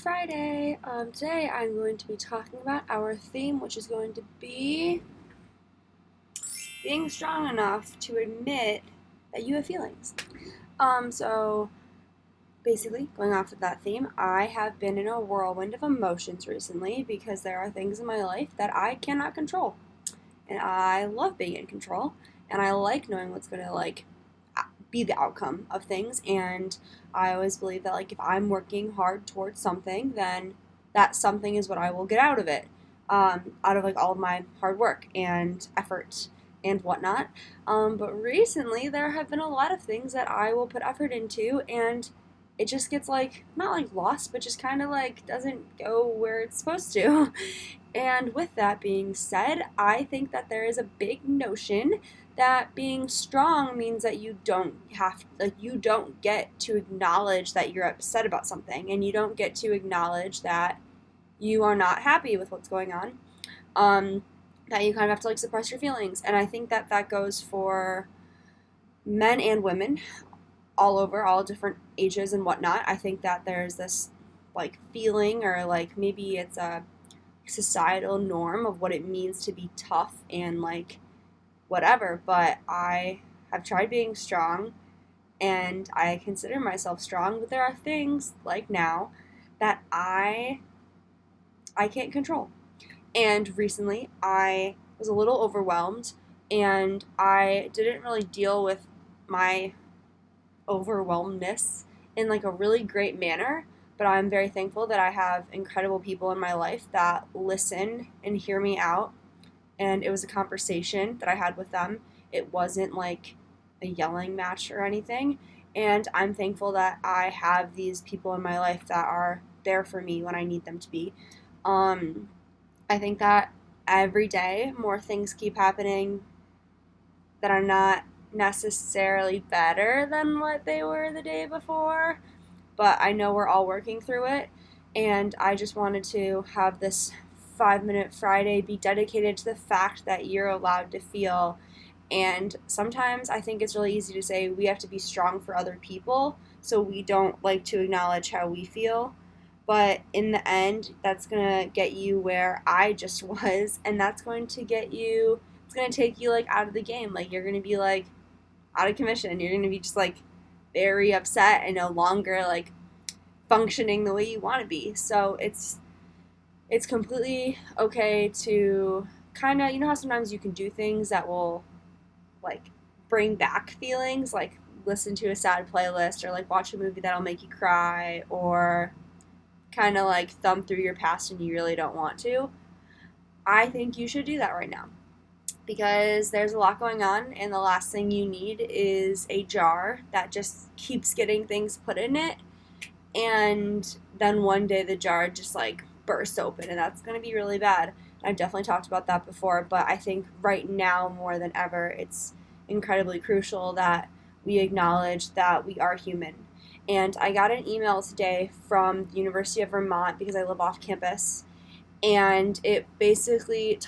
Friday. Today I'm going to be talking about our theme, which is going to be being strong enough to admit that you have feelings. So basically, going off of that theme, I have been in a whirlwind of emotions recently because there are things in my life that I cannot control. And I love being in control, and I like knowing what's going to be the outcome of things. And I always believe that if I'm working hard towards something, then that something is what I will get out of it, out of all of my hard work and effort and whatnot. But recently there have been a lot of things that I will put effort into, and it just gets not lost, but just kind of doesn't go where it's supposed to. And with that being said, I think that there is a big notion that being strong means that you don't get to acknowledge that you're upset about something, and you don't get to acknowledge that you are not happy with what's going on. That you kind of have to suppress your feelings, and I think that that goes for men and women all over, all different ages and whatnot. I think that there's this feeling, or maybe it's a societal norm of what it means to be tough and whatever, but I have tried being strong and I consider myself strong, but there are things now that I can't control. And recently I was a little overwhelmed, and I didn't really deal with my overwhelmedness in a really great manner, but I'm very thankful that I have incredible people in my life that listen and hear me out. And it was a conversation that I had with them. It wasn't a yelling match or anything. And I'm thankful that I have these people in my life that are there for me when I need them to be. I think that every day more things keep happening that are not necessarily better than what they were the day before, but I know we're all working through it. And I just wanted to have this 5 Minute Friday be dedicated to the fact that you're allowed to feel. And sometimes I think it's really easy to say we have to be strong for other people, so we don't like to acknowledge how we feel. But in the end, that's going to get you where I just was, and that's going to it's going to take you out of the game. You're going to be out of commission. You're going to be just very upset and no longer functioning the way you want to be. So it's completely okay to kind of, how sometimes you can do things that will bring back feelings, listen to a sad playlist, or watch a movie that'll make you cry, or kind of thumb through your past and you really don't want to. I think you should do that right now, because there's a lot going on, and the last thing you need is a jar that just keeps getting things put in it, and then one day the jar just bursts open, and that's going to be really bad. I've definitely talked about that before, but I think right now more than ever it's incredibly crucial that we acknowledge that we are human. And I got an email today from the University of Vermont, because I live off campus, and it basically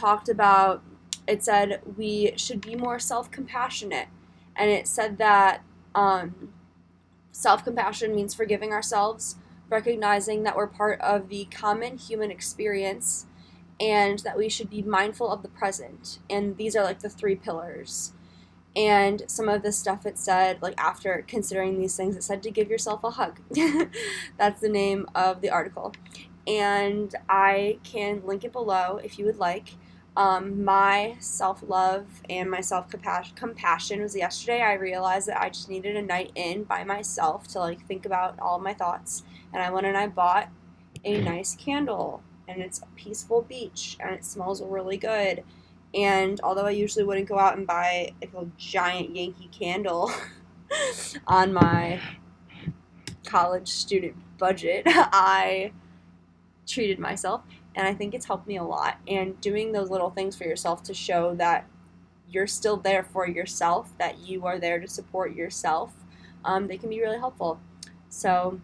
it said we should be more self-compassionate. And it said that self-compassion means forgiving ourselves, recognizing that we're part of the common human experience, and that we should be mindful of the present. And these are the three pillars. And some of the stuff it said, after considering these things, it said to give yourself a hug. That's the name of the article. And I can link it below if you would like. My self-love and my self-compassion was yesterday. I realized that I just needed a night in by myself to think about all of my thoughts. And I went and I bought a nice candle, and it's a peaceful beach, and it smells really good. And although I usually wouldn't go out and buy a giant Yankee candle on my college student budget, I treated myself, and I think it's helped me a lot. And doing those little things for yourself to show that you're still there for yourself, that you are there to support yourself, they can be really helpful. So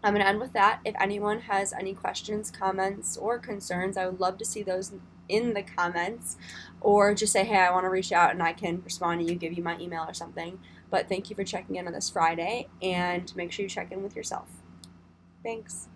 I'm going to end with that. If anyone has any questions, comments, or concerns, I would love to see those in the comments, or just say, hey, I want to reach out, and I can respond to you, give you my email or something. But thank you for checking in on this Friday, and make sure you check in with yourself. Thanks.